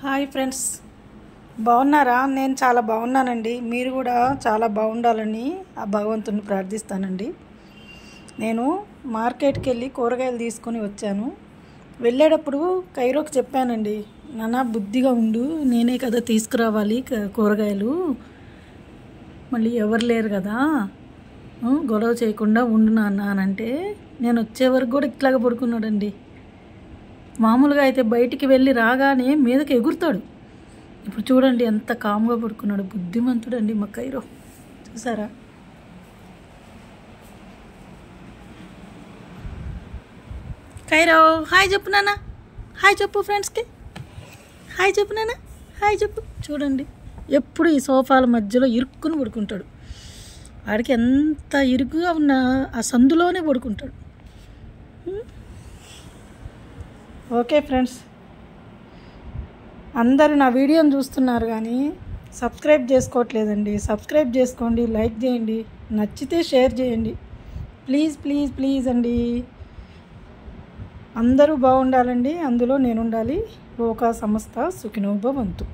Hi friends, బాగున్నారా? నేను చాలా బాగున్నానండి. మీరు కూడా చాలా బాగుండాలని ఆ భగవంతుని ప్రార్థిస్తానండి. నేను మార్కెట్కి వెళ్ళి కూరగాయలు తీసుకొని వచ్చాను. వెళ్ళేటప్పుడు కైరోకి చెప్పానండి, నాన్న బుద్ధిగా ఉండు, నేనే కదా తీసుకురావాలి కూరగాయలు, మళ్ళీ ఎవరు లేరు కదా, గొడవ చేయకుండా ఉండు నాన్న అని అంటే నేను వచ్చే వరకు కూడా ఇట్లాగా పడుకున్నాడండి. మామూలుగా అయితే బయటికి వెళ్ళి రాగానే మీదకి ఎగురుతాడు. ఇప్పుడు చూడండి ఎంత కామ్గా పడుకున్నాడు. బుద్ధిమంతుడు అండి మా కైరో, చూసారా? కైరో హాయ్ చెప్పు నాన్న, హాయ్ చెప్పు ఫ్రెండ్స్కి, హాయ్ చెప్పు నాన్న, హాయ్ చెప్పు. చూడండి ఎప్పుడు ఈ సోఫాల మధ్యలో ఇరుక్కుని పడుకుంటాడు. వాడికి ఎంత ఇరుకుగా ఉన్న ఆ సందులోనే పడుకుంటాడు. ఓకే ఫ్రెండ్స్, అందరూ నా వీడియోని చూస్తున్నారు కానీ సబ్స్క్రైబ్ చేసుకోవట్లేదండి. సబ్స్క్రైబ్ చేసుకోండి, లైక్ చేయండి, నచ్చితే షేర్ చేయండి. ప్లీజ్ ప్లీజ్ ప్లీజ్ అండి. అందరూ బాగుండాలండి, అందులో నేను ఉండాలి. లోకా సమస్త సుఖినో భవంతు.